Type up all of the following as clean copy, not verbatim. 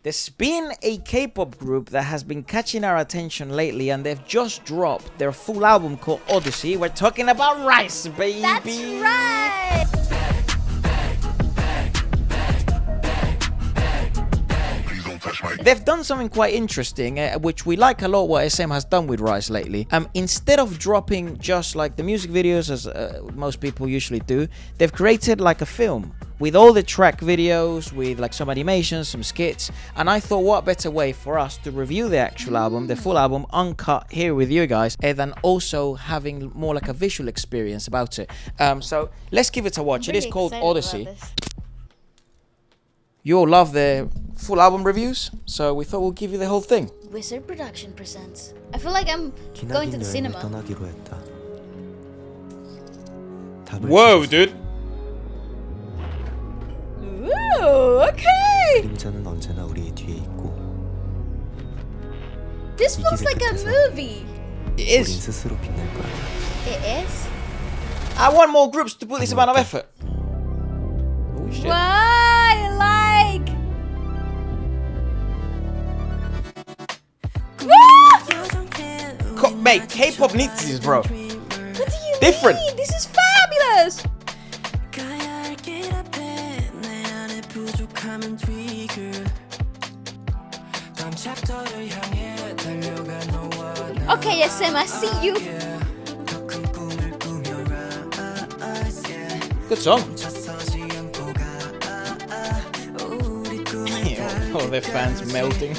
There's been a K-pop group that has been catching our attention lately, and they've just dropped their full album called ODYSSEY. We're talking about RIIZE, baby! That's right! They've done something quite interesting, which we like a lot what SM has done with RIIZE lately. Instead of dropping just like the music videos as most people usually do, they've created like a film with all the track videos, with like some animations, some skits, and I thought what better way for us to review the actual album, the full album, uncut, here with you guys, than also having more like a visual experience about it. So let's give it a watch. It is called ODYSSEY. You all love the full album reviews, so we thought we'll give you the whole thing. Wizard Production presents. I feel like I'm going to the cinema. Whoa, dude! Ooh, okay! This feels like a movie. It is. It is? I want more groups to put this amount of effort. Oh shit. Why? Like... Mate, K-pop needs this, bro. What do you Different. mean? This is fabulous! Okay, SM, I see you. Good song. Oh, their fans melting.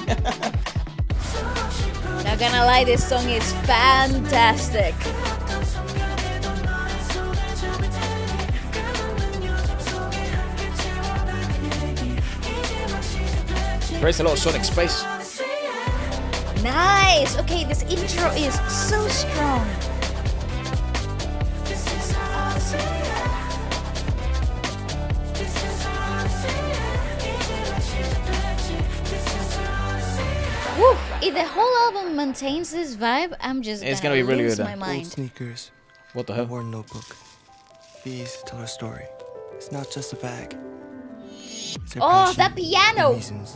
Not gonna lie, this song is fantastic. There's a lot of sonic space. Nice! Okay, this intro is so strong. Woo! If the whole album maintains this vibe, I'm just gonna be really good. My mind. Old sneakers. What the hell? Worn notebook. These tell a story. It's not just a bag. It's our Oh, passion that piano! and reasons.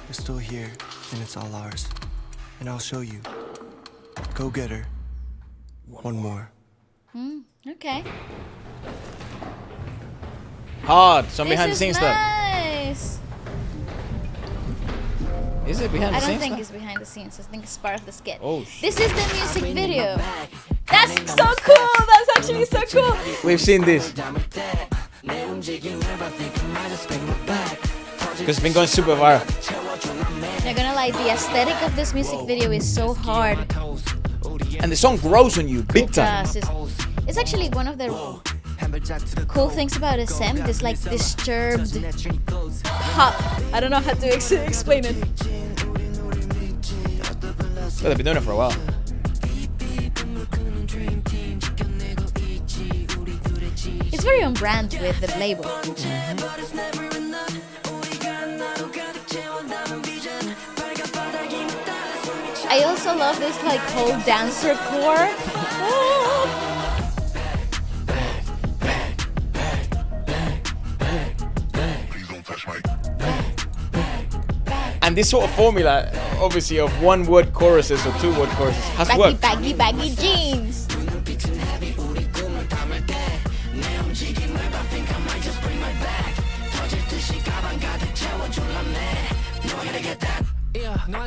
We're still here, and it's all ours. And I'll show you. Go get her. One more. Okay. Hard. Some This behind the is scenes stuff. nice. Is it behind the I don't scenes think stuff? it's behind the scenes. I think it's part of the skit. Oh, This is the music video. That's so cool. That's actually so cool. We've seen this. Because it's been going super viral. Not gonna lie, the aesthetic of this music video is so hard. And the song grows on you big time. It's actually one of the cool things about SM. This like disturbed pop. I don't know how to explain it. Well, they've been doing it for a while. It's very on brand with the label. I also love this like whole dancer core. And this sort of formula, obviously, of one-word choruses or two-word choruses has worked. Baggy jeans.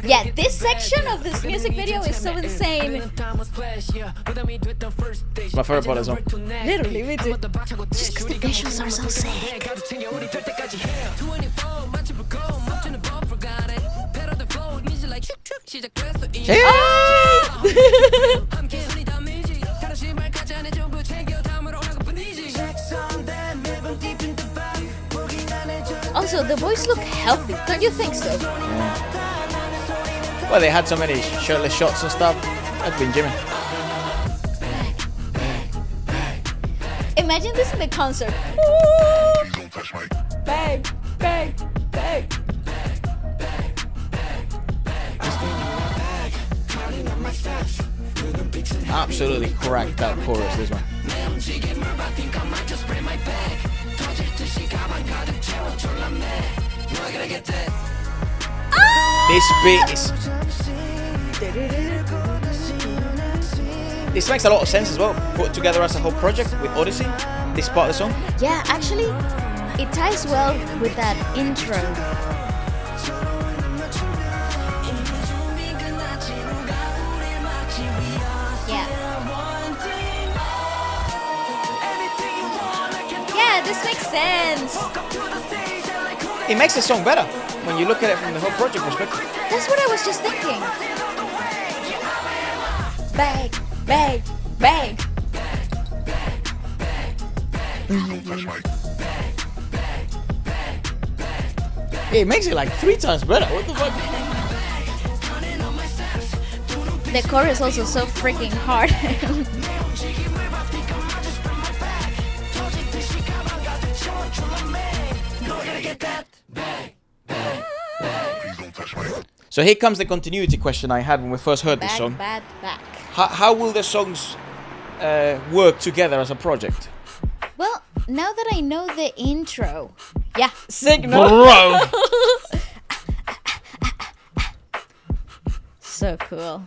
Yeah, this section of this music video is so insane. It's my favorite part as well. Literally, me too. Just because the visuals are so sick. Also, the boys look healthy, don't you think so? Yeah. Well, they had so many shirtless shots and stuff. I've been gymming. Imagine this in the concert. Bang, bang, bang. Absolutely cracked that chorus, this one. This beat is... This makes a lot of sense as well, put together as a whole project with Odyssey, this part of the song. Yeah, actually, it ties well with that intro. Yeah. Yeah, this makes sense. It makes the song better when you look at it from the whole project perspective. That's what I was just thinking. Bang, bang, bang. It makes it like 3 times better. What the fuck? The chorus is also so freaking hard. So here comes the continuity question I had when we first heard this Back, song. back. How will the songs work together as a project? Well, now that I know the intro, yeah, signal. Bro! So cool.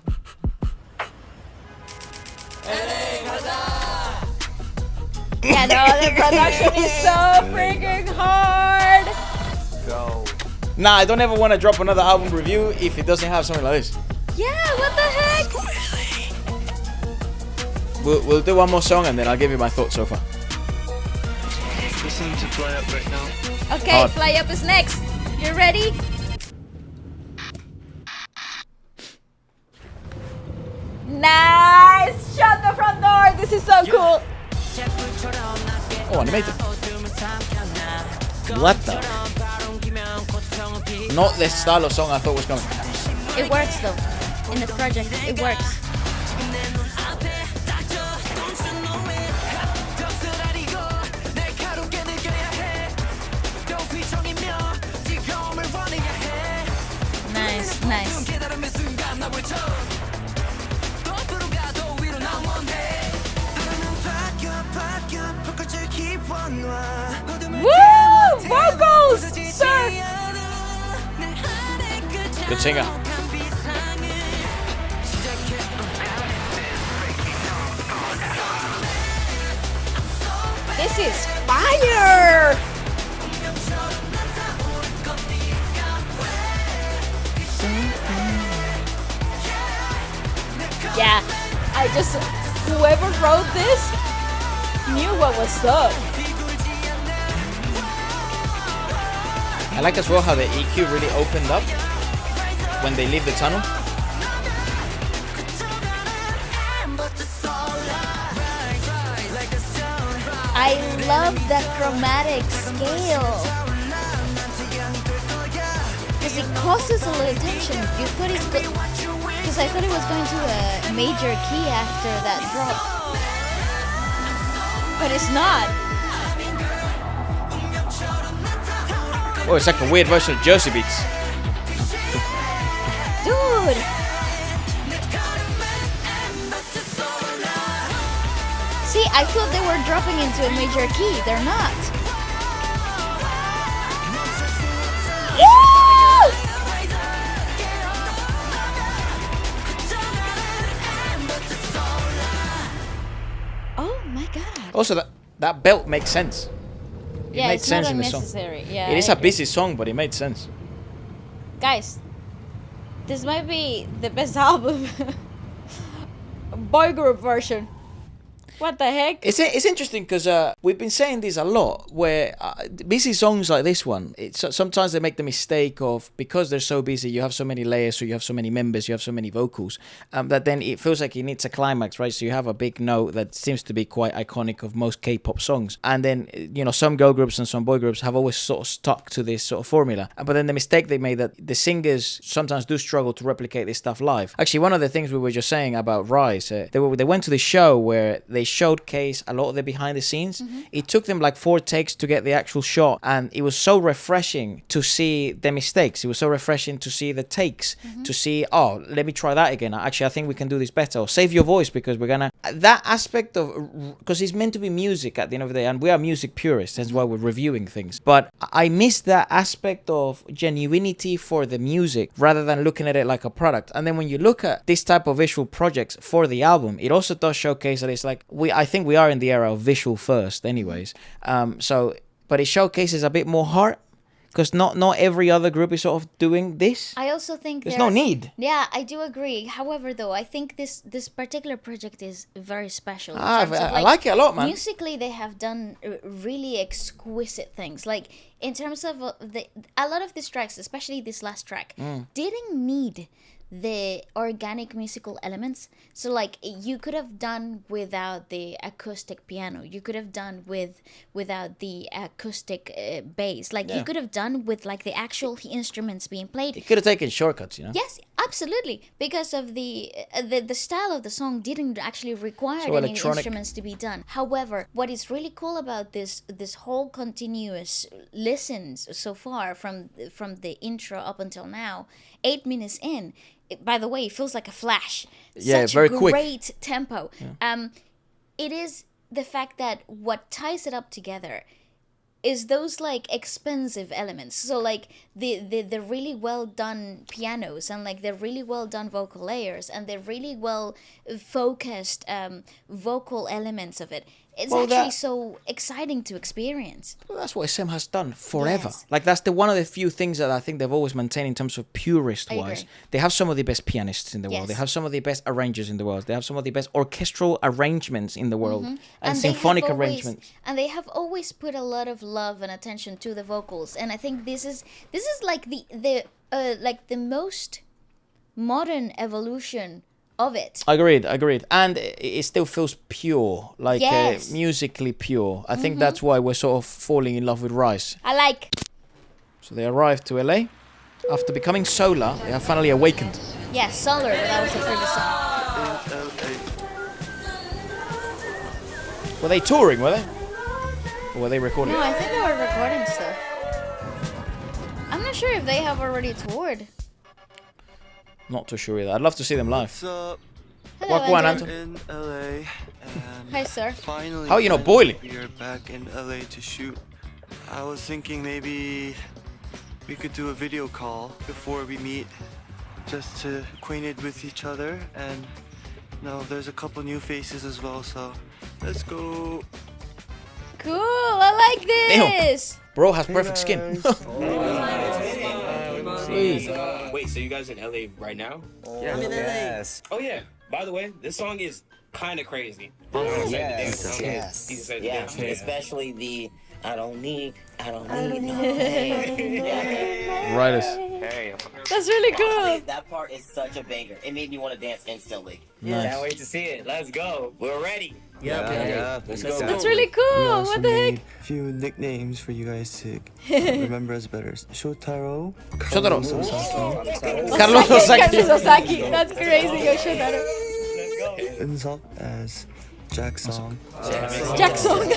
Yeah, no, the production is so freaking hard. Go. Nah, I don't ever want to drop another album review if it doesn't have something like this. Yeah, what the heck? We'll do one more song and then I'll give you my thoughts so far. Listen to Fly Up right now. Okay, Hard. Fly Up is next. You ready? Nice! Shut the front door! This is so cool! Oh, animated. What the? Not the style of song I thought was coming. It works though. In the project, it works. Nice, nice. Woo! Vocals! Sir! Good singer. This is fire! Yeah, I just... Whoever wrote this knew what was up. I like as well how the EQ really opened up when they leave the tunnel. I love that chromatic scale. Because it causes a little tension. You thought it's good. Because I thought it was going to a major key after that drop. But it's not. Oh, it's like a weird version of Josie Beats. Dude! See, I thought they were dropping into a major key. They're not. Oh my god. Also, that belt makes sense. It Yeah, made it's sense not in the song. unnecessary. Yeah, It is I a agree. busy song, but it made sense. Guys, this might be the best album. Boy group version. What the heck? It's interesting because we've been saying this a lot, where busy songs like this one, sometimes they make the mistake of, because they're so busy, you have so many layers, so you have so many members, you have so many vocals, that then it feels like it needs a climax, right? So you have a big note that seems to be quite iconic of most K-pop songs. And then, you know, some girl groups and some boy groups have always sort of stuck to this sort of formula. But then the mistake they made, that the singers sometimes do struggle to replicate this stuff live. Actually, one of the things we were just saying about RIIZE, they went to the show where they showcase a lot of the behind the scenes. It took them like 4 takes to get the actual shot, and it was so refreshing to see the mistakes. It was so refreshing to see the takes, to see, oh, let me try that again. Actually, I think we can do this better. Or save your voice because we're gonna... That aspect of... Because it's meant to be music at the end of the day, and we are music purists, that's why we're reviewing things. But I miss that aspect of genuinity for the music rather than looking at it like a product. And then when you look at this type of visual projects for the album, it also does showcase that it's like... I think we are in the era of visual first anyways. But it showcases a bit more heart, because not every other group is sort of doing this. I also think there's no need. Yeah, I do agree. However, though, I think this particular project is very special. I like it a lot, man. Musically, they have done really exquisite things. Like in terms of a lot of these tracks, especially this last track, didn't need the organic musical elements. So like you could have done without the acoustic piano, you could have done without the acoustic bass, like you could have done with like the actual instruments being played. You could have taken shortcuts, you know. Yes, absolutely, because of the style of the song didn't actually require any instruments to be done. However, what is really cool about this whole continuous listens so far from the intro up until now, 8 minutes in, by the way, it feels like a flash. Yeah, such very great quick. Tempo. Yeah. It is the fact that what ties it up together is those like expensive elements. So like the really well done pianos, and like the really well done vocal layers, and the really well focused vocal elements of it. It's actually so exciting to experience. Well, that's what SM has done forever. Yes. Like that's one of the few things that I think they've always maintained in terms of purist-wise. They have some of the best pianists in the world. They have some of the best arrangers in the world. They have some of the best orchestral arrangements in the world, and symphonic arrangements. And they have always put a lot of love and attention to the vocals. And I think this is like the most modern evolution of it. Agreed. And it still feels pure, like musically pure. I think that's why we're sort of falling in love with RIIZE. I like. So they arrived to LA. After becoming solar, they have finally awakened. Yeah, solar, but that was the previous song. Were they touring, were they? Or were they recording? No, I think they were recording stuff. I'm not sure if they have already toured. Not too sure either. I'd love to see them live. What's up? Hello, Anton. In LA, and hi, sir. finally, how are you not boiling? We're back in LA to shoot. I was thinking maybe we could do a video call before we meet, just to acquainted with each other. And there's a couple new faces as well. So let's go. Cool. I like this. Bro has perfect skin. Wait, so you guys in LA right now? Yeah, I'm in LA. Yes. Oh yeah. By the way, this song is kind of crazy. Yes. Yeah. Especially the I don't need no Right. Hey. That's really cool. That part is such a banger. It made me want to dance instantly. Nice. Can't wait to see it. Let's go. We're ready. Yeah. Let's go. That's really We cool. also What the made heck? a few nicknames for you guys to remember us better. Shotaro. Shotaro. Osaki, Carlos Osaki. Osaki. That's crazy. Yo, Shotaro. Insult as Jack Song. Jackson.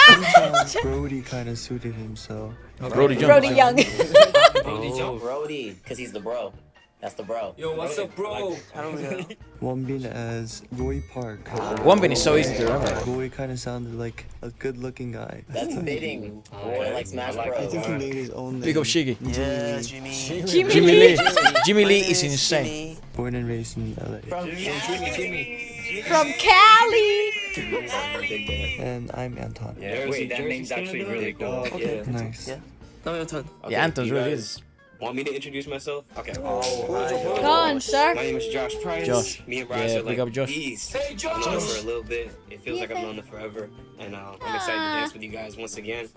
Sometimes Brody kind of suited him, so. Brody Jones. Brody Young. Brody, because he's the bro. That's the bro. Yo, what's up, bro? Wonbin as Roy Park. Wonbin is so easy to remember. Roy kind of sounded like a good-looking guy. That's fitting. Boy, like Smash I Bros. think he made his own name. Big up Shiggy. Yeah, Jimmy. Jimmy Lee. Jimmy Lee is insane. Born and raised in LA. From Cali. And I'm Anton. Yeah, wait, that name's actually really cool. Okay. Nice. Yeah, Anton's really is. Want me to introduce myself? Okay. Go on, sir. My name is Josh Price. Josh. Me and Bryce Yeah, are big like up Josh. bees. Hey, Josh. I've known her for a little bit. It feels like I've known her forever. And I'm excited to dance with you guys once again.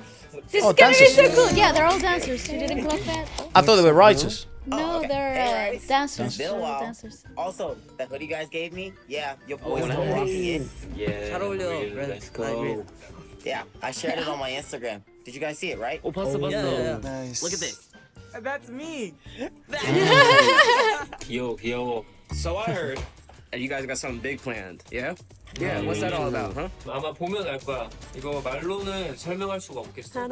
This Oh, is gonna be so dancers. cool. Yeah, they're all dancers. You didn't clock that? I thought they were writers. No, they're dancers. Been a They're while. dancers. Also, that hoodie you guys gave me, yeah, your boys still rocking it. Yeah. Let's go. Yeah, I shared it on my Instagram. Did you guys see it, right? Nice. Look at this. Yo. So I heard that you guys got something big planned, yeah? Yeah, what's that all about, huh? 아마 보면 알 거야. 이거 말로는 설명할 수가 없겠어.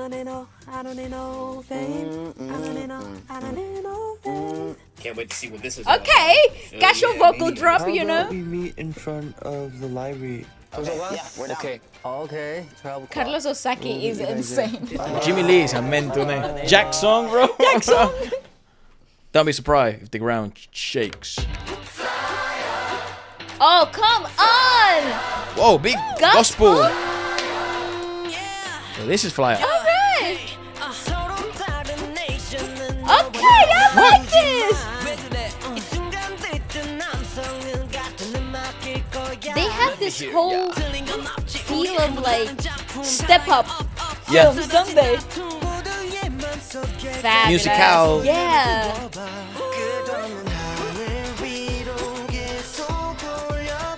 Can't wait to see what this is about. Okay, casual vocal drop, How you know. about we meet in front of the library? Yeah, we're down. Okay. Okay. Travel. Carlos Osaki is insane. Jimmy Lee is a mental name. Jack song, bro. Jack song. Don't be surprised if the ground shakes. Oh, come on! Whoa, big gospel. Gospel? Yeah, this is fly out. Alright! Okay, I like this! They have this whole feel of like step up Yeah. films, don't they? Fabulous. Musical. Yeah.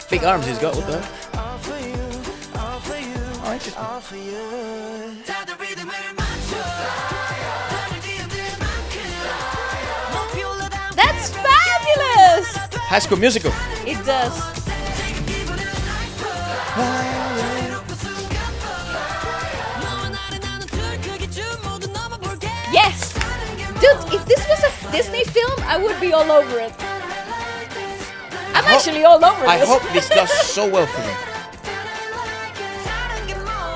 Big arms he's got, what the heck? Oh, interesting. That's fabulous! High School Musical. It does. Yes! Dude, if this was a Disney film, I would be all over it. I'm actually all over I this. hope this does so well for them.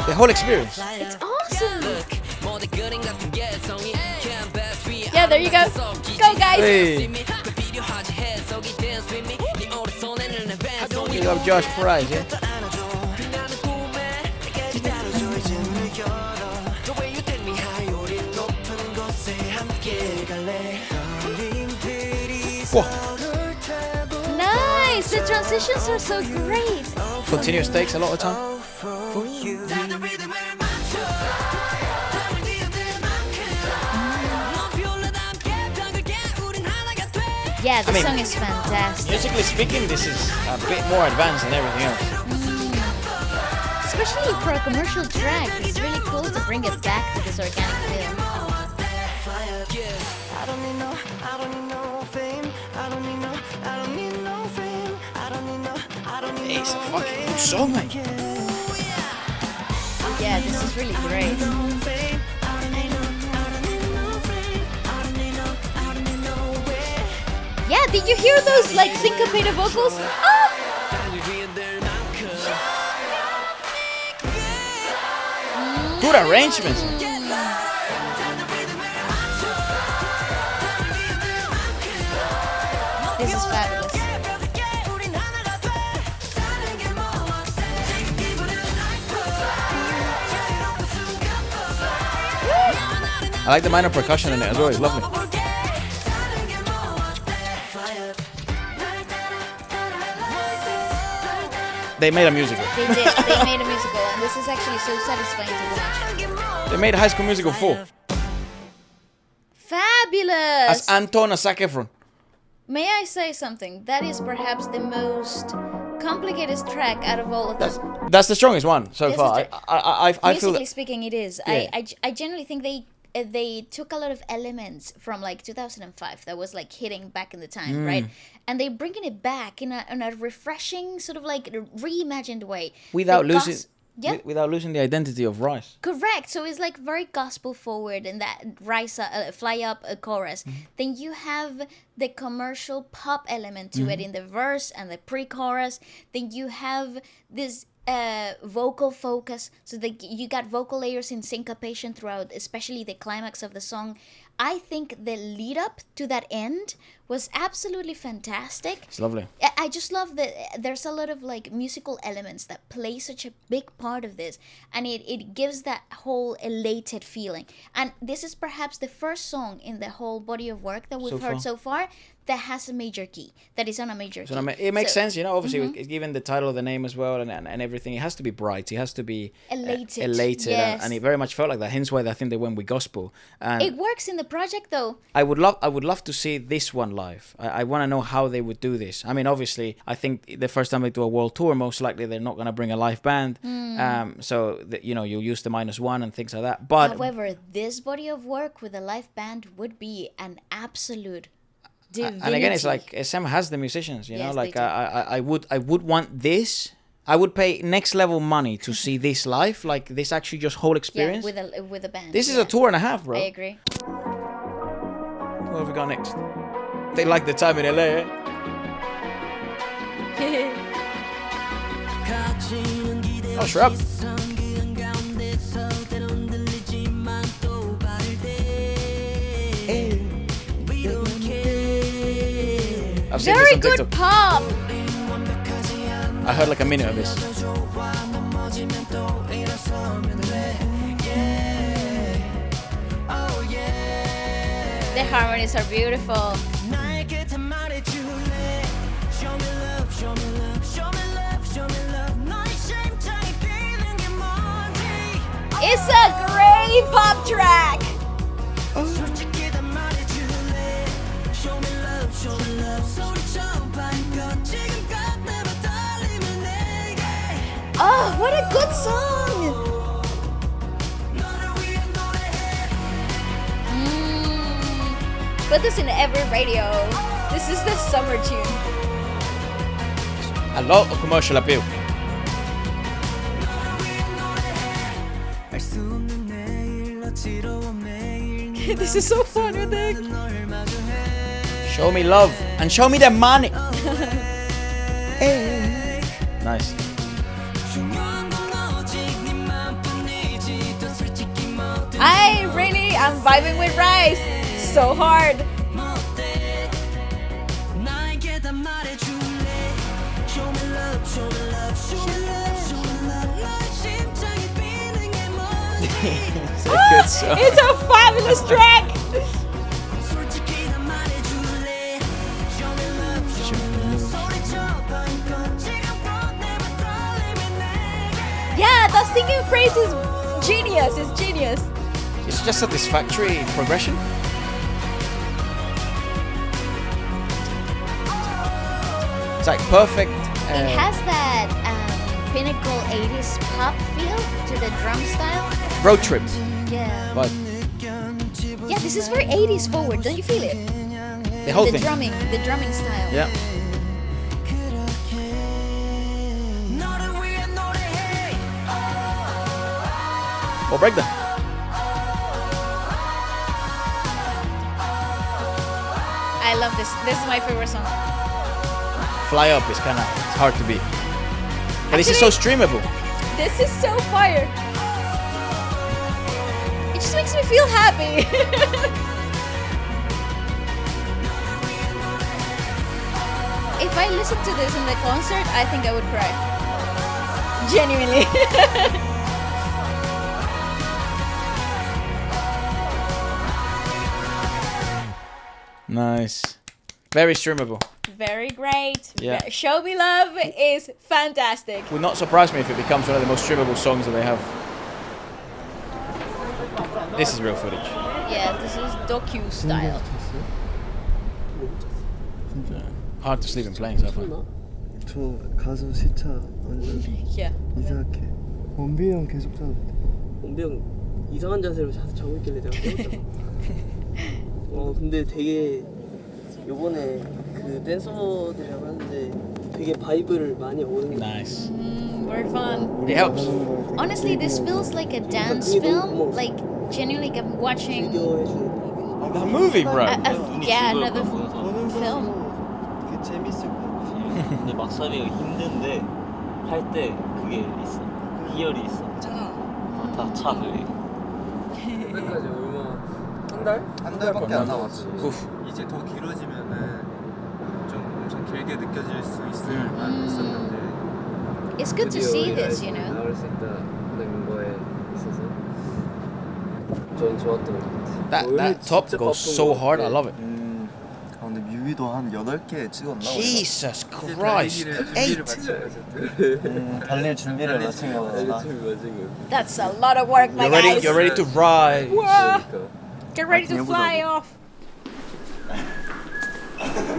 The whole experience. It's awesome. Yeah, there you go. Go, guys. Hey. You love Josh Price, yeah? Whoa. Nice. The transitions are so great. Continuous takes a lot of time. Yeah, the I mean- song is fantastic. Musically speaking, this is a bit more advanced than everything else. Especially for a commercial track, it's really cool to bring it back to this organic feel. Hey, it's a fucking good song, man. Yeah, this is really great. Yeah, did you hear those like syncopated vocals? Ah! Good arrangements. This is fabulous. I like the minor percussion in it as well. It's lovely. They made a musical. They did. They made a musical, and this is actually so satisfying to watch. They made High School Musical 4 Fabulous! as Anton and Zac Efron. May I say something? That is perhaps the most complicated track out of all of them. That's the strongest one so This far. is I feel Musically that, speaking, it is. Yeah. I genuinely think they took a lot of elements from like 2005 that was like hitting back in the time, right? And they're bringing it back in a refreshing sort of like reimagined way. without The losing Yeah. without losing the identity of RIIZE. Correct. So it's like very gospel forward and that rise fly up a chorus. Then you have the commercial pop element to it in the verse and the pre-chorus. Then you have this vocal focus. So you got vocal layers in syncopation throughout, especially the climax of the song. I think the lead up to that end was absolutely fantastic. It's lovely. I just love that there's a lot of like musical elements that play such a big part of this, and it gives that whole elated feeling. And this is perhaps the first song in the whole body of work that we've heard so far that has a major key, that is on a major key. So it makes sense, you know, obviously given the title of the name as well and everything, it has to be bright, it has to be Elated. Yes. and it very much felt like that, hence why I think they went with gospel. And It works in the project though. I would love to see this one live. I want to know how they would do this. I mean, obviously, I think the first time they do a world tour, most likely they're not going to bring a live band. So you know, you'll use the -1 and things like that. But However, this body of work with a live band would be an absolute divinity. and again, it's like SM has the musicians, you know. Yes, they Like I would want this I would pay next level money to see this live, like this actually just whole experience. Yeah, with a band. This is a tour and a half, bro. I agree. What have we got next? They like the time in LA, eh? Oh, Shrub. I've seen Very this on good TikTok. pop. I heard like a minute of this. The harmonies are beautiful. It's a great pop track. Oh, what a good song! Put this in every radio. This is the summer tune. A lot of commercial appeal. This is so fun with it. Show me love and show me the money. Hey. Nice. I really am vibing with RIIZE so hard. It's a good song. It's a fabulous track. Yeah, that singing phrase is genius. It's genius. It's just satisfactory progression. It's like perfect. It has that pinnacle 80s pop feel to the drum style. Road trip. Yeah. But Yeah, this is very 80s forward. Don't you feel it? the whole the thing. the drumming style. Yeah. Or break them. I love this. This is my favorite song. Fly Up is kind of hard to beat. But this is so streamable. This is so fire. It just makes me feel happy. If I listened to this in the concert, I think I would cry. Genuinely. Nice. Very streamable. Very great. Yeah. Show Me Love is fantastic. Would not surprise me if it becomes one of the most streamable songs that they have. This is real footage. Yeah, this is docu style. Hard to sleep in planes, I find. 저 가수 시차 완전 Yeah. 이상하게. 원빈이 형 계속 자도 돼. 원배 형 이상한 자세로 자고 있길래 내가 깨웠잖아. 근데 되게 요번에 그 댄서들이랑 하는데 되게 바이브를 많이 오는 게 Nice. Very fun. It helps. Honestly, this feels like a dance film. Like, genuinely, like I'm watching 비디오 해주는 The movie, bro. another film. 그게 재밌을 것 같아. 근데 막사비가 힘든데 할 때 그게 있어. 희열이 있어. 다 차 그게. 그때까지 얼마 한 달? 한 달밖에 안 남았어. Oof. 이제 더 길어지면은 좀 엄청 길게 느껴질 수 있을만 했었는데. It's good to see this, you know. 나올 수 있다는 거에 있어서 전 좋았던 것 같아. That top goes so hard. I love it. 근데 뮤비도 한 8개 찍었나? Jesus Christ. 8. 달릴 준비를 마친 거구나. That's a lot of work, my guys. You're ready to ride. Get ready to fly off.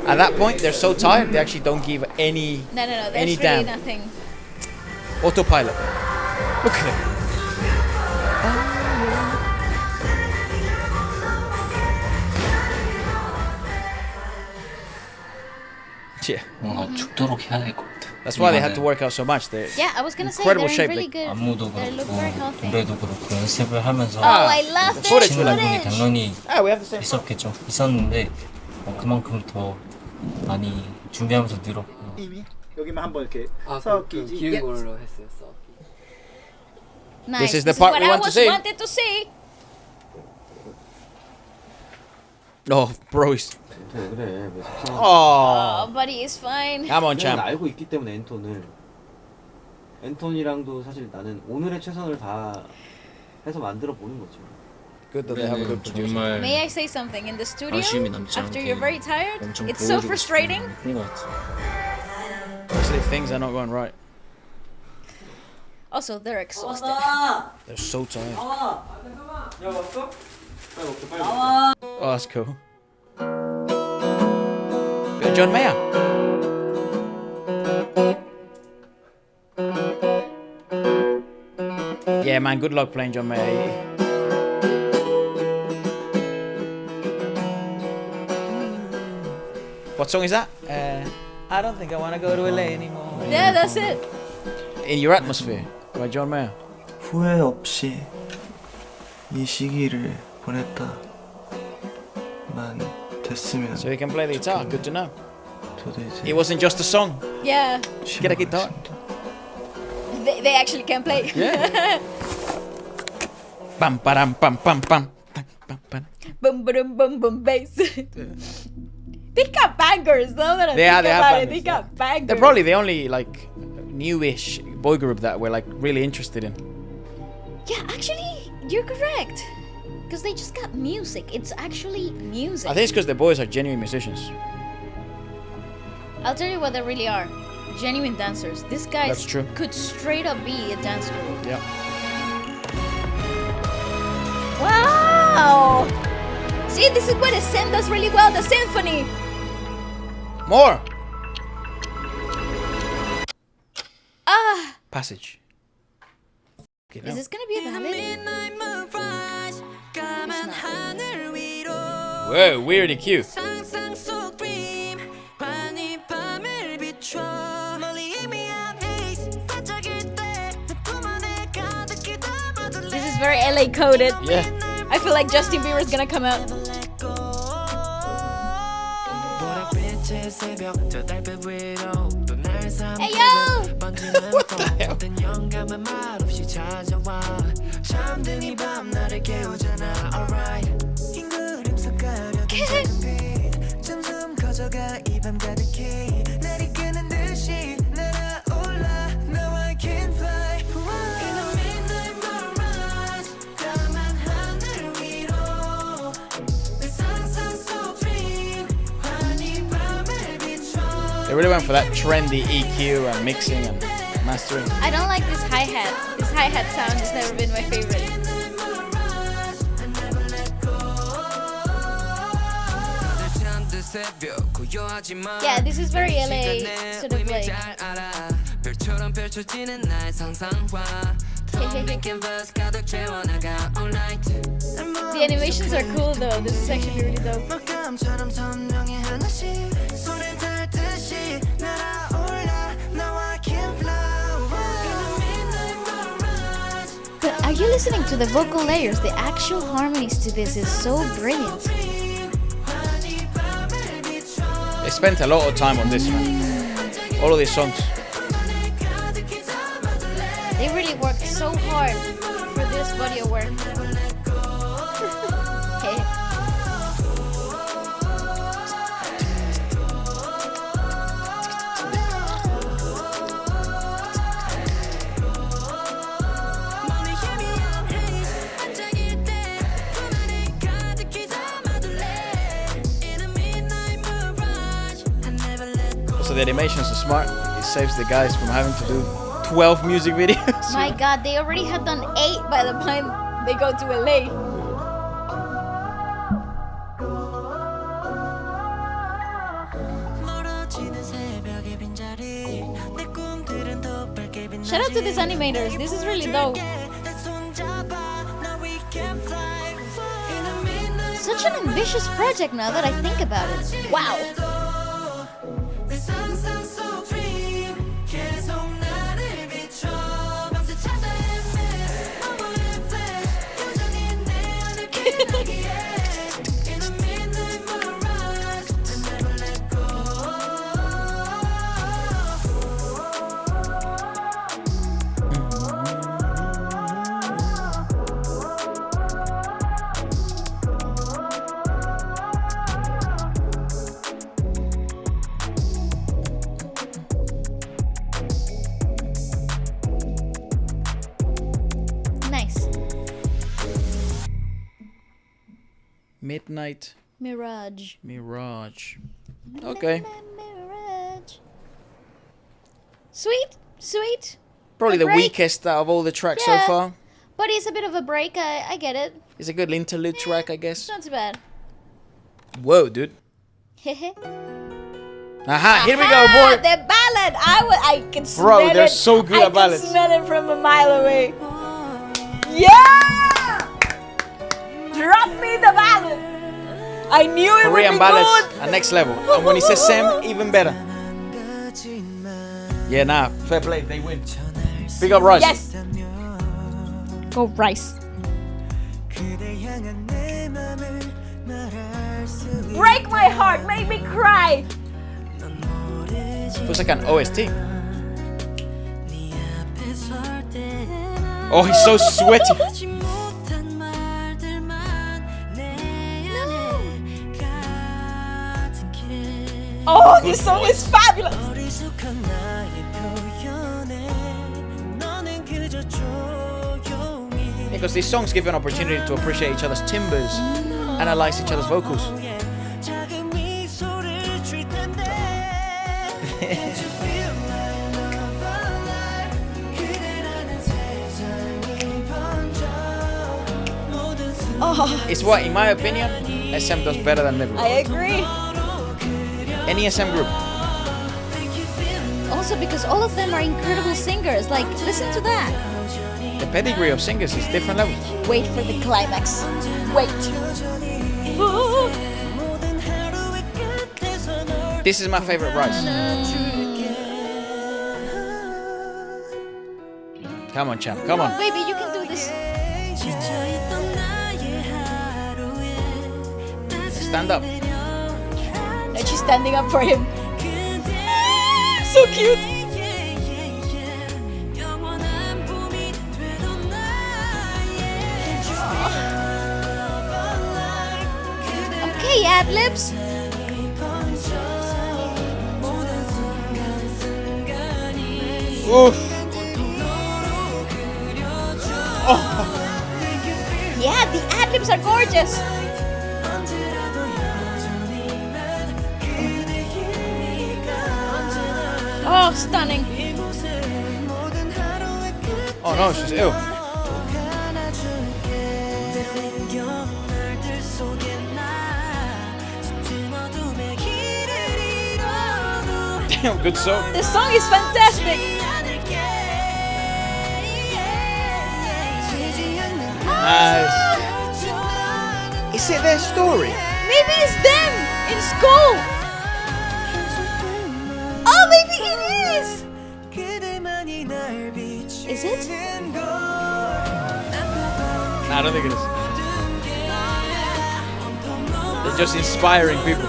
At that point, they're so tired they actually don't give any No. There's Any really damn. nothing. autopilot. Look at it. Yeah. 뭔가 죽도록 해야 될 것 같아. That's why they had to work out so much. They're Yeah, I was gonna say incredible they're shape. in really good. 안무도 They look very healthy. 노래도 그렇고 연습을 하면서 Oh, I love the footage this will 충분히 footage. 당연히 we have the same. 있었겠죠. 있었는데 그만큼 더 많이 준비하면서 늘었고. 여기만 한번 이렇게 끼지. 긴 걸로 했어요. Nice. This is the part what we I want to see. wanted to see. Oh, bro. 그래. Oh, buddy is fine. Come on, champ. 알고 있기 때문에 앤톤이랑도 사실 나는 오늘의 최선을 다 해서 만들어 보는 거죠. Good that they have a good producer. 정말 May I say something? In the studio, 아쉬움이 남지 after 않게 you're very tired, 엄청 it's so 보여주고 frustrating. 싶은 것 같아요. Especially if things are not going right. Also, they're exhausted. They're so tired. 야 왔어? 빨리 먹자, 빨리 먹자. Oh, that's cool. Bit of John Mayer. Yeah, man, good luck playing John Mayer. What song is that? I don't think I want to go to LA anymore. Yeah, that's it. In Your Atmosphere by John Mayer. 후회 없이 이 시기를 보냈다만 됐으면 So he can play the guitar, good to know. 저도 이제 It wasn't just a song. Yeah, Get a guitar. they actually can play. Yeah. Bam, bam, bam, bam, bam. Boom, boom, boom, boom, bass. They got bangers, though. That I They think have about it. bangers, They yeah. got bangers. They're probably the only like newish boy group that we're like really interested in. Yeah, actually, you're correct. Because they just got music. It's actually music. I think it's because the boys are genuine musicians. I'll tell you what they really are. Genuine dancers. These guys That's true. could straight up be a dance group. Yeah. Wow! See, this is what a sim does really well, the symphony. More Ah! passage. Okay, Is this gonna be a ballad? Whoa, weird EQ. This is very LA coded. Yeah. I feel like Justin Bieber's gonna come out. Hey yo! What the hell? They really went for that trendy EQ and mixing and mastering. I don't like this hi-hat. This hi-hat sound has never been my favorite. Yeah, this is very LA sort of like. The animations are cool though. This is actually really dope. But are you listening to the vocal layers? The actual harmonies to this is so brilliant. They spent a lot of time on this, man. All of these songs. They really worked so hard for this body of work. Okay. So the animations are smart. It saves the guys from having to do 12 music videos. My god, they already have done 8 by the time they go to LA. Shout out to these animators. This is really dope. Such an ambitious project now that I think about it. Wow. Midnight Mirage. Mirage. Okay. Mirage. Sweet, sweet. Probably A the break. weakest out of all the tracks Yeah. so far. But it's a bit of a break. I get it. It's a good interlude track, I guess. It's not too bad. Whoa, dude. Hehe. Aha, here we go, Ah, boy. the ballad. I can smell Bro, it. they're so good I at ballads. can smell it from a mile away. Yeah! Drop me the ballad. I knew it Korean would be ballads good. are next level. And when he says Sam, even better. Yeah, nah, fair play, they win. Big up RIIZE. Yes. Go RIIZE. Break my heart, make me cry. Feels like an OST. Oh, he's so sweaty. Oh, this song is fabulous. Because these songs give you an opportunity to appreciate each other's timbres, analyze each other's vocals. Oh, It's what, in my opinion, SM does better than Never. I agree. Any SM group. Also because all of them are incredible singers. Like, listen to that. The pedigree of singers is different levels. Wait for the climax. Wait. This is my favorite RIIZE. Come on, champ. Come on. Baby, you can do this. Stand up. And she's standing up for him. So cute. Okay, ad-libs. Oof. Yeah, the ad-libs are gorgeous. Oh, stunning. Oh no, she's ill. Damn, good song. This song is fantastic. Nice. Is it their story? Maybe it's them in school. Oh, maybe it is. Is it? Nah, I don't think it is. They're just inspiring people.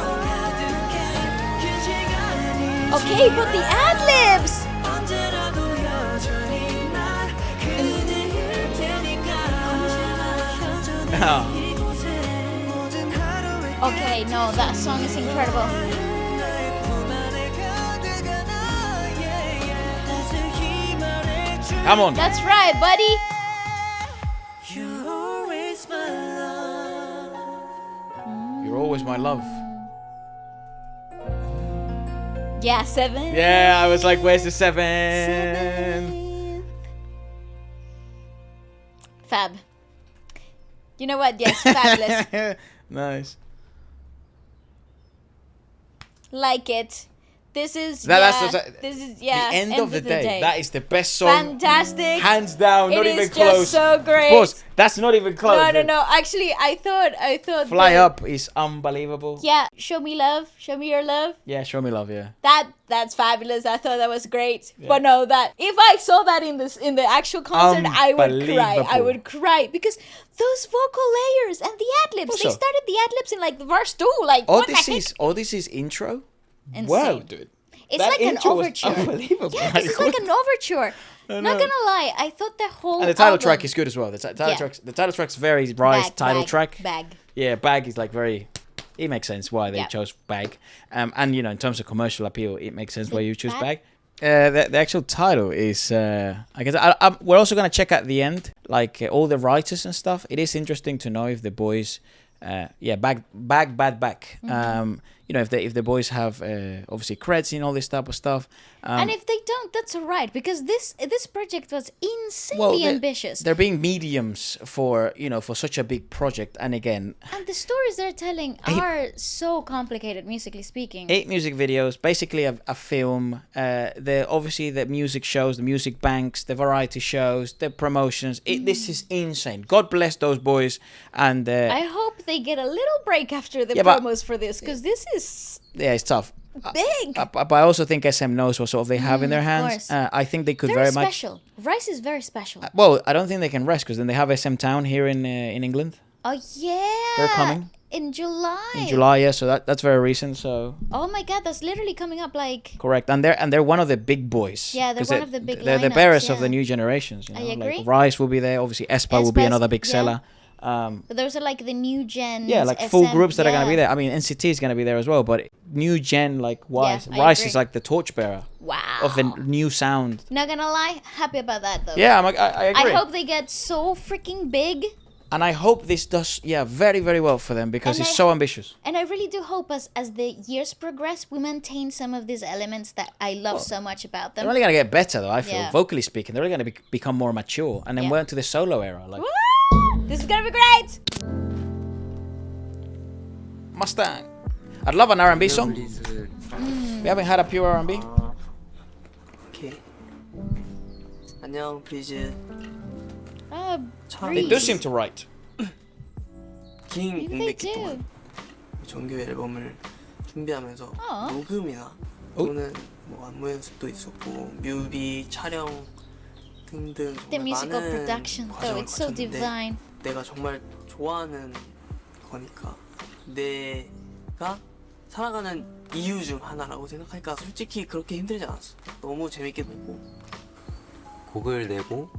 Okay, but the ad-libs. Okay, no, that song is incredible. Come on. That's right, buddy. You're always my love. Yeah, 7. Yeah, I was like, where's the 7? Fab. You know what? Yes, fabulous. Nice. Like it. This is That- yeah, that's- this is yeah. The end of the day. That is the best song. Fantastic. Hands down, not It even is close. just so great. Pause. That's not even close. No, dude. Actually, I thought Fly that- Up is unbelievable. Yeah, show me love, show me your love. Yeah, Show Me Love, yeah. That's fabulous. I thought that was great. But no, that if I saw that in the actual concert, I would cry. I Unbelievable. would cry because those vocal layers and the ad-libs. Also- They started the ad-libs in like the verse 2. Like what the heck? Odyssey's intro. Insane. Wow, dude. It's That like an intro was overture. unbelievable. Yeah, this is like an overture. Not know. gonna lie, I thought the whole And the title album- track is good as well. The title Yeah. track's very RIIZE title bag, track. Bag. Yeah, Bag is like very. It makes sense why they Yeah. chose Bag, and in terms of commercial appeal, it makes sense why you choose Bag? Bag. The actual title is, I guess, we're also gonna check at the end, like all the writers and stuff. It is interesting to know if the boys yeah, back. You know, if the boys have obviously creds in all this type of stuff. And if they don't, that's alright, because this project was insanely ambitious. They're being mediums for, you know, for such a big project. And again, and the stories they're telling are so complicated, musically speaking. 8 music videos, basically a film. Obviously the music shows, the music banks, the variety shows, the promotions. This is insane. God bless those boys. And I hope they get a little break after the promos for this, because this is it's tough. big. But I also think SM knows what sort of they have in their hands. I think they could very much. Special. RIIZE is very special. Well, I don't think they can rest, because then they have SM Town here in England. Oh yeah. They're coming in July. in July, yeah. So that's very recent. So. Oh my God, that's literally coming up like. Correct, and they're one of the big boys. Yeah, they're one of the big. They're the bearers of the new generations. You know? I agree. Like RIIZE will be there. Obviously, aespa will be another big seller. But those are like the new gen. Yeah, like full groups that are gonna be there. I mean, NCT is gonna be there as well, but new gen like wise, RIIZE is like the torchbearer. Wow. Of the new sound. Not gonna lie, happy about that though. Yeah, I agree. I hope they get so freaking big. And I hope this does, very, very well for them, because it's so ambitious. And I really do hope as the years progress, we maintain some of these elements that I love so much about them. They're only gonna get better though. I feel vocally speaking, they're only gonna become more mature, and then we're into the solo era. Like. Woo! This is gonna be great. Mustang. I'd love an R&B song. We haven't had a pure R&B. 오케이. 안녕 브리즈. They do seem to write. 긴 Maybe they 공백기 do. 동안 정규 앨범을 준비하면서 녹음이나 Oh. 또는 뭐 안무 연습도 있었고 뮤비 촬영 등등 The 정말 musical 많은 production, though, 과정을 it's so 거쳤는데 divine. 내가 정말 좋아하는 거니까 내가 살아가는 이유 중 하나라고 생각하니까 솔직히 그렇게 힘들지 않았어. 너무 재밌게 놀고 곡을 내고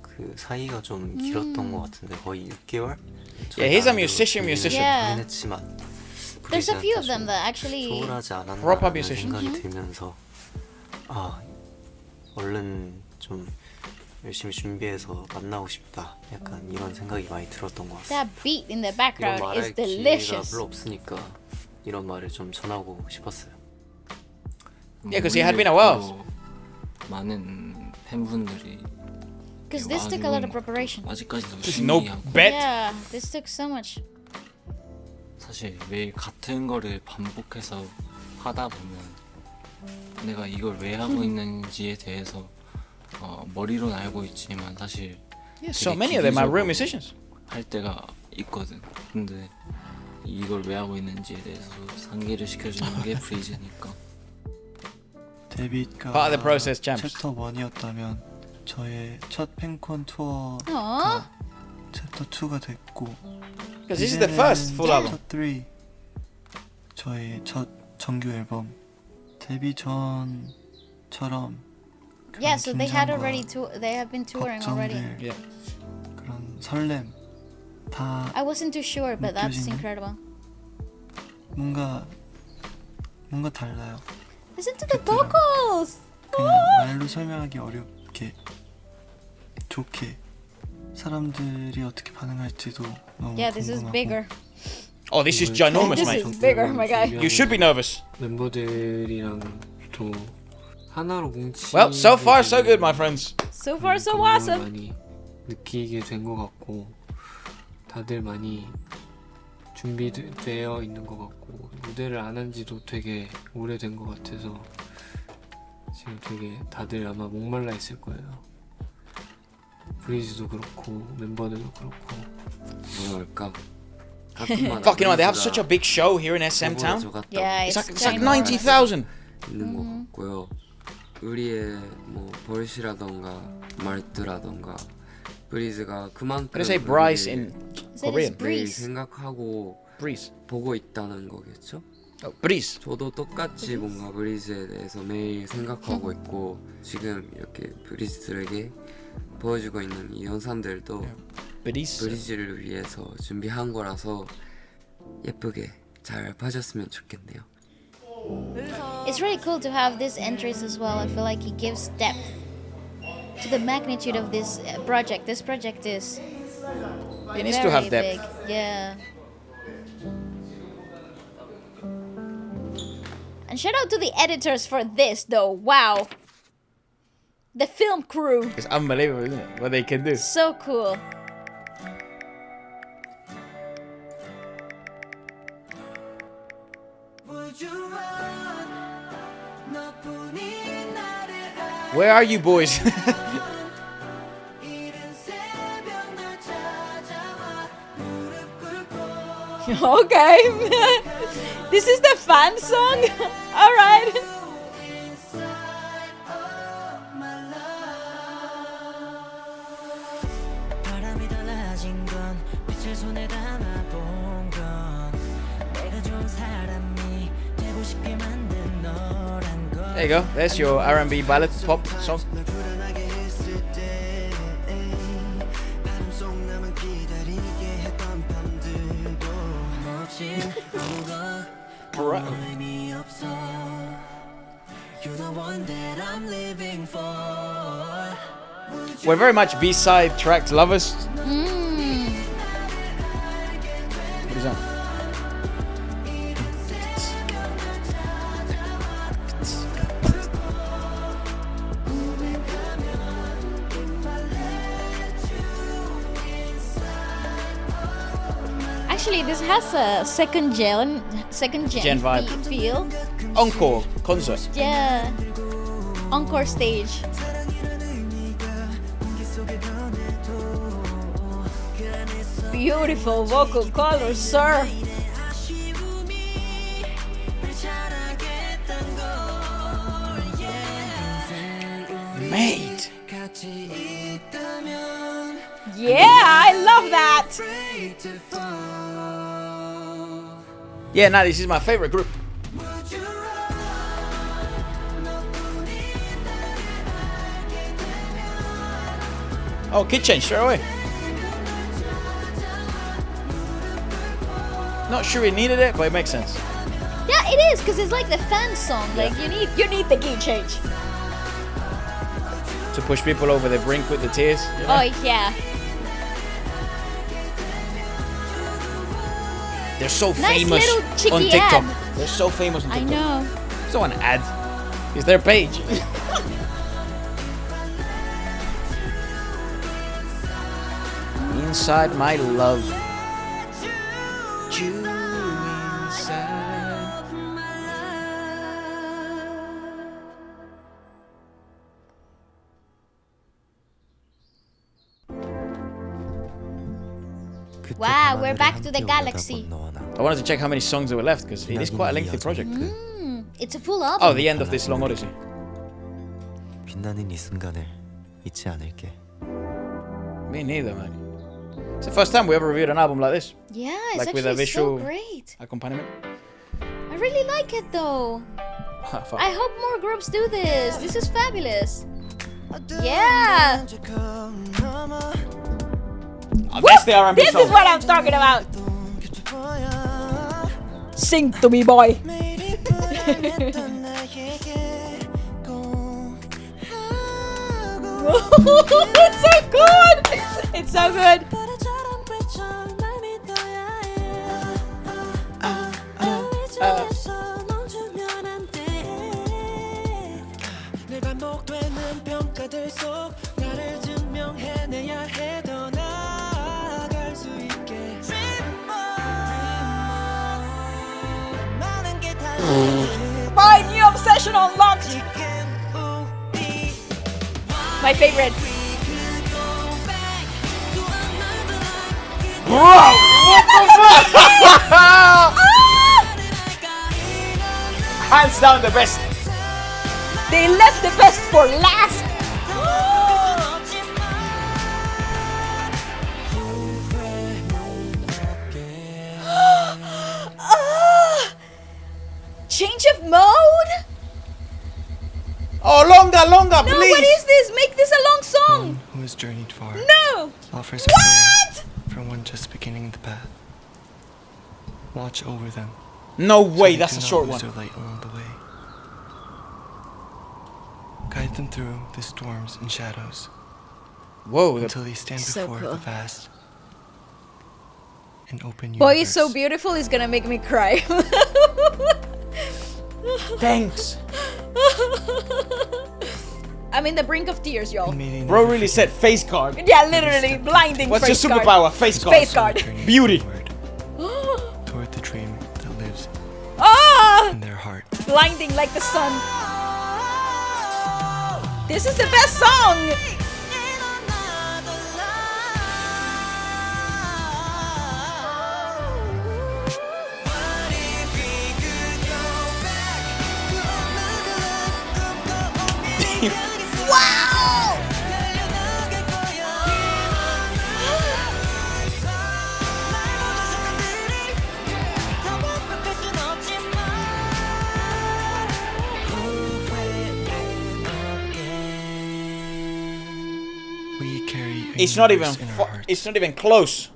그 사이가 좀 길었던 것 같은데 거의 6개월? Yeah, he's a musician. Yeah. 했지만 There's a few of them that actually. 소홀하지 않았나 Proper 라는 musician. 생각이 들면서 얼른 좀 열심히 준비해서 만나고 싶다. 약간 이런 생각이 많이 들었던 것 같습니다. That beat in the 이런 background is 말할 기회가 delicious. 별로 없으니까 이런 말을 좀 전하고 싶었어요. Yeah, because he had been a while. 많은 팬분들이 Because this took a lot of preparation. 아직까지도 There's no 신기하고 bet. Yeah, this took so much. 사실 매일 같은 거를 반복해서 하다 보면 내가 이걸 왜 하고 있는지에 대해서 머리로는 알고 있지만 사실 Yeah, so many of them are real musicians. 할 때가 있거든. 근데 이걸 왜 하고 있는지에 대해서 상기를 시켜주는 게 브리즈니까. 데뷔가 Part of the process, champs. 챕터 1이었다면 저의 첫 팬콘 투어가 Aww. 챕터 2가 됐고 Because this is the first full album. 챕터 3 저의 첫 정규 앨범 데뷔 전처럼 Yeah, so they had already they have been touring already. Yeah. 그런 설렘 다 I wasn't too sure, but that's 느껴지는? incredible. 뭔가 달라요. Listen to the vocals. 그냥 말로 설명하기 어렵게 좋게 사람들이 어떻게 반응할지도 너무 Yeah, this is 궁금하고 bigger. Oh, this is ginormous, This mate. is bigger, my guy. You should be nervous. 멤버들이랑 또 하나로 뭉치. Well, so far so good, my friends. So far, so awesome. 많이 느끼게 된 것 같고 다들 많이 준비되어 있는 것 같고 무대를 안 한 지도 되게 오래된 것 같아서 지금 되게 다들 아마 목말라 있을 거예요. 브리즈도 그렇고 멤버들도 그렇고 뭐랄까 Fucking hell, they have such a big show here in SM Town. Yeah, It's it's like 90,000. 있는 것 같고요. 우리의 뭐 버릇이라던가 말투라던가 브리즈가 그만큼 How do you say Bryce in Korean? 매일 생각하고 Breeze. 보고 있다는 거겠죠? Breeze. 저도 똑같이 뭔가 브리즈에 대해서 매일 생각하고 있고 지금 이렇게 브리즈들에게 보여주고 있는 이 영상들도 브리즈를 위해서 준비한 거라서 예쁘게 잘 봐줬으면 좋겠네요. It's really cool to have these entries as well. I feel like it gives depth to the magnitude of this project. This project is It needs to have very depth. big. Yeah. And shout out to the editors for this, though. Wow. The film crew. It's unbelievable, isn't it? What they can do. So cool. Where are you boys? Okay. This is the fan song? Alright. There you go. There's your R&B ballad pop song. Bro. We're very much B-side tracked lovers. What is that? Actually, this has a second gen vibe. feel. Encore concert. Yeah. Encore stage. Beautiful vocal colors, sir. Mate. Yeah, I love that. Yeah, nah, this is my favorite group. Oh, kid change straight away. Not sure we needed it, but it makes sense. Yeah, it is, because it's like the fan song. Like you need the key change. To push people over the brink with the tears. You know? Oh yeah. They're so Nice famous little cheeky on TikTok. ad. They're so famous on I TikTok. know. It's not an ad. It's their page. Inside my love. You inside. Wow, we're back to the galaxy. I wanted to check how many songs there were left because it is quite a lengthy project. It's a full album. Oh, the end of this long odyssey. 빛나는 이 순간을 잊지 않을게. Me neither, man. It's the first time we ever reviewed an album like this. Yeah, it's Like with actually a visual so great. accompaniment. I really like it though. I hope more groups do this. This is fabulous. Yeah. Oh, that's the R&B This song. is what I'm talking about. Sing to me, boy. It's so good. It's so good. My new obsession unlocked. My favorite. Bro, what the fuck? Hands down the best. They left the best for last. Change of mode? Oh, longer, No, please. what is this? Make this a long song. Who has journeyed far No. offers a What? prayer for one just beginning the path. Watch over them. No way, they that's do a not short lose one. their light along the way. Guide them through the storms and shadows Whoa, until they stand So before cool. the vast and open Boy universe. is so beautiful, he's gonna make me cry. Thanks. I'm in the brink of tears, y'all. Bro really said face card. Yeah, literally blinding. What's your face card. superpower? Face card. Face card. Beauty. Toward the dream that lives Ah! in their heart. Blinding like the sun. This is the best song. Wow! We carry a It's not even. universe in our hearts. It's not even close.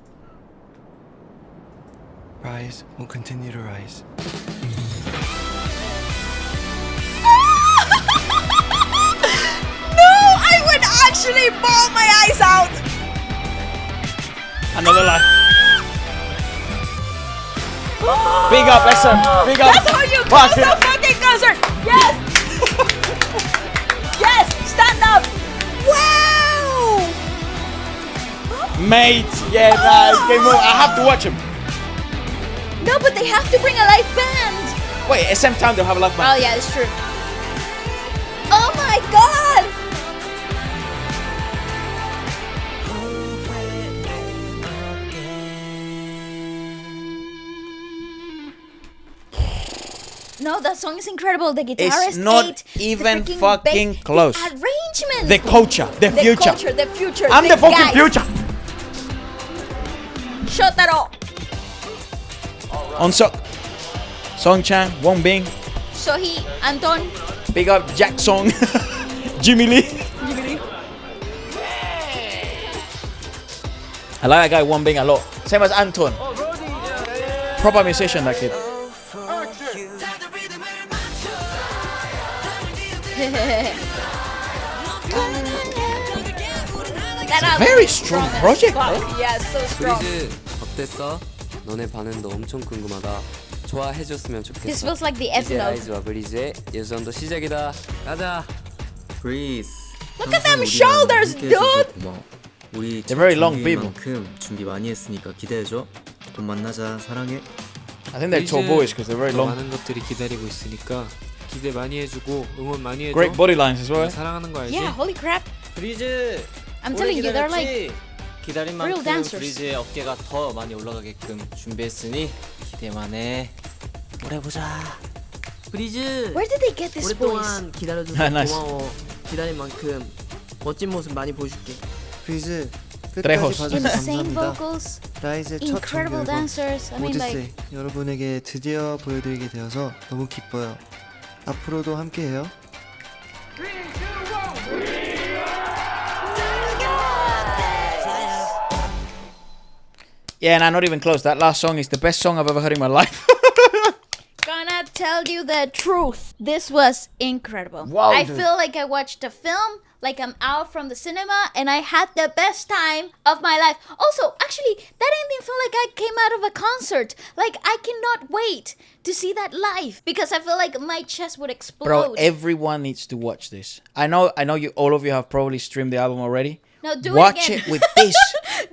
Rise will continue to rise. No, I would actually bawl my eyes out. Another life. Big up, SM. Big up. That's how you Fuck close it. a fucking concert. Yes. Yes. Stand up. Wow. Mate. Yeah, nice. Game over. I have to watch him. No, but they have to bring a live band. Wait, SM Town they'll have a live Oh band. yeah, it's true. Oh my god. No, that song is incredible. The guitarist It's not ate even the freaking fucking bass, close. The arrangement. The culture, the future. Culture, the future. I'm the fucking guys. future. Shotaro. On Sok, Song Chan, Wong Bing, Sohee, Anton. big up Jack Song, Jimmy Lee. I like that guy Wong Bing a lot. Same as Anton. Proper musician, that kid. That album very is strong as project, fuck. eh? Yeah, so strong. 브리즈 어땠어? 너네 반응도 엄청 궁금하다. 좋아해줬으면 좋겠어. This feels like the 이제 epilogue. 라이즈와 브리즈의 예선도 시작이다. 가자. 브리즈. Look at them shoulders, dude. 고마워. 우리 They're very long people. 만큼 준비 많이 했으니까 기대해줘. 곧 만나자. 사랑해. I think they're tall boys because they're very long. 많은 것들이 기다리고 있으니까 기대 많이 해주고 응원 많이 해줘. Great body lines as well. 사랑하는 거 알지? Yeah, holy crap. 브리즈. I'm telling you, they're like 기다린 real 만큼 dancers. 브리즈의 어깨가 더 많이 올라가게끔 준비했으니 기대만 해. 오래 보자. 브리즈. Where did they get this voice? 오랫동안 기다려줘서 Nice. 고마워. 기다린 만큼 멋진 모습 많이 보여줄게. 브리즈 Trejos. 끝까지 봐줘서 Insane 감사합니다. vocals, 라이즈의 첫 incredible 정규 앨범 dancers. I mean, like 오디세이 여러분에게 드디어 보여드리게 되어서 너무 기뻐요. 앞으로도 함께해요. Yeah, nah, not even close. That last song is the best song I've ever heard in my life. gonna tell you the truth. This was incredible. Wow, I dude. feel like I watched a film, like I'm out from the cinema, and I had the best time of my life. Also, actually, that ending felt like I came out of a concert. Like, I cannot wait to see that live because I feel like my chest would explode. Bro, everyone needs to watch this. I know you all of you have probably streamed the album already. No, do Watch it again. it with this.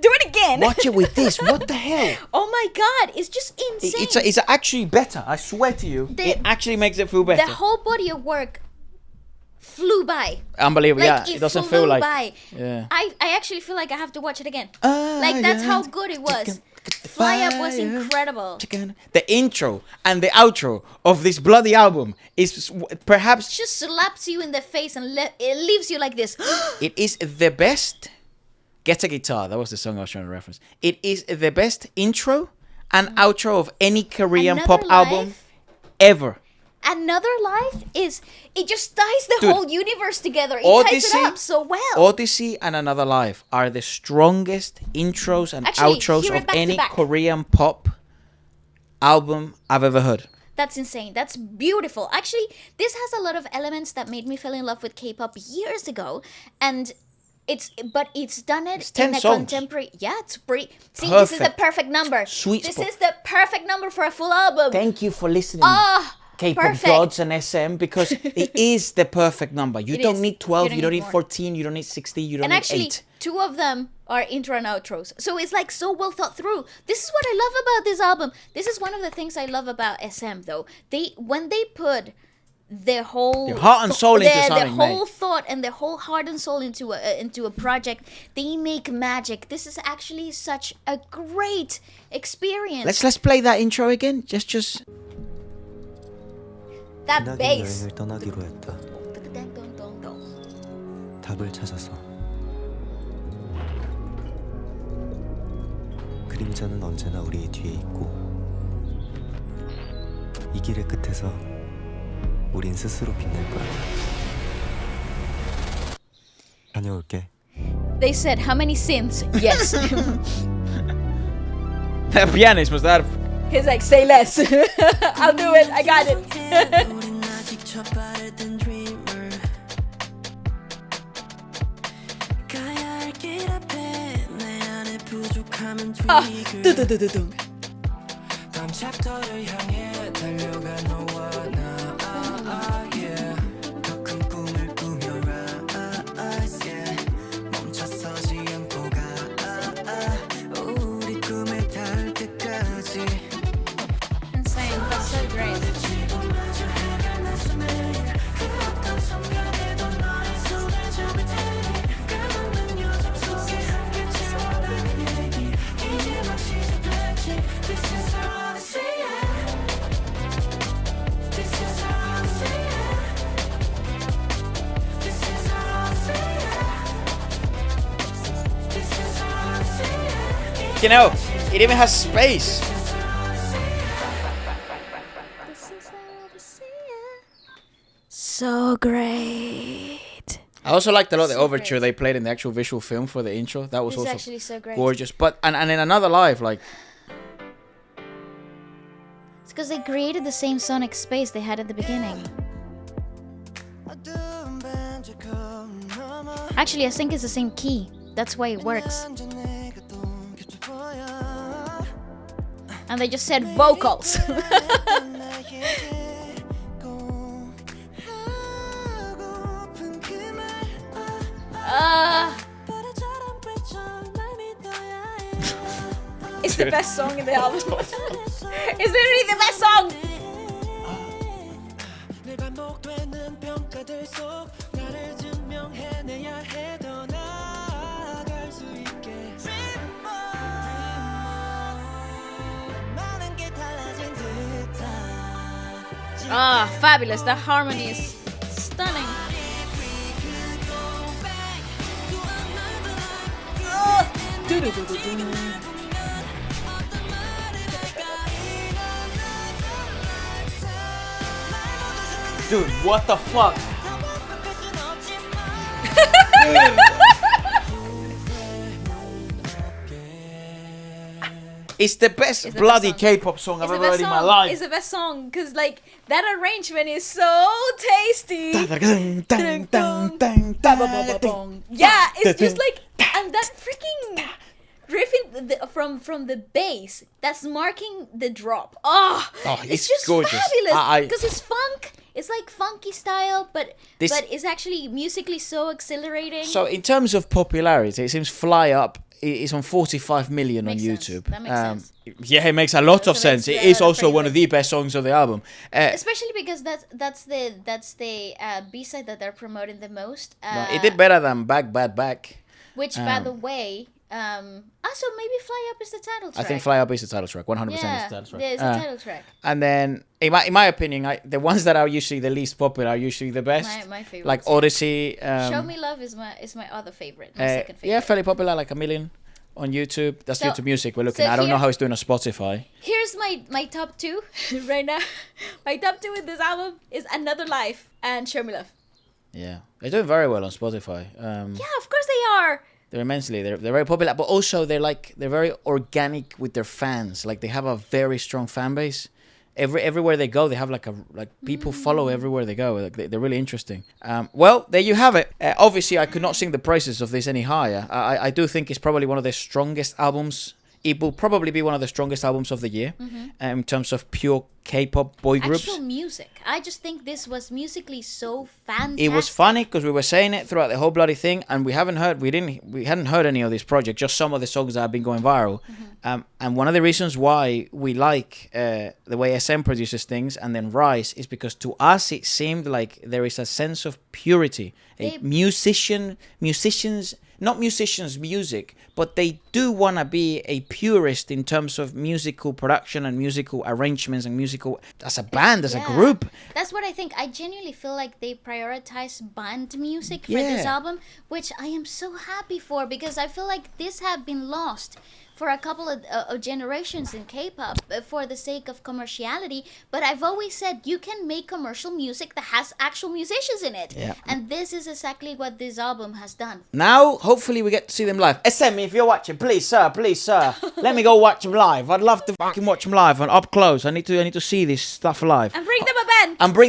Do it again. Watch it with this. What the hell? Oh my god, it's just insane. It's actually better. I swear to you. It actually makes it feel better. The whole body of work flew by. Unbelievable. Like, Yeah, it it doesn't flew feel like. by. Yeah. I actually feel like I have to watch it again. Like, that's how good it was. Fly Up was incredible. The intro and the outro of this bloody album is perhaps Just slaps you in the face and it leaves you like this. it is the best. Get a Guitar. That was the song I was trying to reference. It is the best intro and outro of any Korean Another pop album Life? ever. Another Life is, it just ties the Dude, whole universe together. It ties it up so well. Odyssey and Another Life are the strongest intros and Actually, outros hear it of back to any back. Korean pop album I've ever heard. That's insane. That's beautiful. Actually, this has a lot of elements that made me fall in love with K-pop years ago, and it's done it It's 10 in a songs. contemporary. Yeah, it's pretty. See, this is the Perfect. perfect number. Sweet This spot. is the perfect number for a full album. Thank you for listening. Oh, K-pop Perfect. gods and SM because it is the perfect number. You It don't is. need 12, you don't need more. 14, you don't need 60, you don't And need actually, 8. 2 of them are intro and outros. So it's like so well thought through. This is what I love about this album. This is one of the things I love about SM though. When they put their whole heart and soul into their something, whole mate. thought and their whole heart and soul into a project, they make magic. This is actually such a great experience. Let's play that intro again. Just that 흔하게 bass. 여행을 떠나기로 했다. 답을 찾아서. 그림자는 언제나 우리 뒤에 있고 이 길의 끝에서 우린 스스로 빛날 거야. 다녀올게. They said how many synths? Yes. the pianist must have. He's like, say less. I'll do it. I got it. Insane. That's so great. You know, it even has space. So great. I also liked a lot the overture they played in the actual visual film for the intro. That was It's also actually so great. gorgeous. But and in another live, like It's because they created the same sonic space they had at the beginning. Actually, I think it's the same key. That's why it works. And they just said vocals. It's the best song in the album. It's literally the best song. Ah, fabulous. That harmony is stunning. dude, what the fuck? It's the best bloody K-pop song I've ever heard in my life. It's the best song because like that arrangement is so tasty. Yeah, it's just like, and that freaking riffing from the bass that's marking the drop. Oh, it's just gorgeous. fabulous because it's funk. It's like funky style, but it's actually musically so exhilarating. So in terms of popularity, it seems Fly Up is on 45 million on YouTube. That makes sense. Yeah, it makes a lot of sense. It is also one of the best songs of the album. Especially because that's the B-side that they're promoting the most. It did better than Back Bad Back. Which, by the way, also maybe Fly Up is the title track. I think Fly Up is the title track. 100% is the title track. Yeah, it's the title track. And then, in my opinion, the ones that are usually the least popular are usually the best. My favorite. Like ODYSSEY. Show Me Love is my other favorite. My second favorite. Yeah, fairly popular, like 1 million on YouTube. That's YouTube Music we're looking at. I don't know how it's doing on Spotify. Here's my top 2 right now. My top 2 with this album is Another Life and Show Me Love. Yeah, they're doing very well on Spotify. Yeah, of course they are. They're immensely. They're very popular, but also they're very organic with their fans. Like they have a very strong fan base. Everywhere they go, they have people follow everywhere they go. Like they're really interesting. Well, there you have it. Obviously, I could not sing the praises of this any higher. I do think it's probably one of their strongest albums It will probably be one of the strongest albums of the year in terms of pure K-pop boy groups. Actual music. I just think this was musically so fantastic. It was funny because we were saying it throughout the whole bloody thing, and we hadn't heard any of this project, just some of the songs that have been going viral. And one of the reasons why we like the way SM produces things and then RIIZE is because to us it seemed like there is a sense of purity. Not musicians music, but they do want to be a purist in terms of musical production and musical arrangements and musical as a band, as a group. That's what I think. I genuinely feel like they prioritize band music for this album, which I am so happy for, because I feel like this had been lost for a couple of generations in K-pop for the sake of commerciality. But I've always said you can make commercial music that has actual musicians in it. Yeah. And this is exactly what this album has done. Now, hopefully we get to see them live. SM, if you're watching, please, sir, let me go watch them live. I'd love to fucking watch them live and up close. I need to see this stuff live. And bring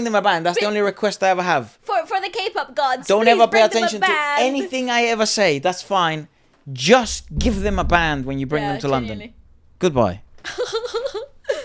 them a band. That's the only request I ever have. For the K-pop gods. Don't Please ever pay bring them a attention to band. anything I ever say. That's fine. Just give them a band when you bring them to London. Goodbye.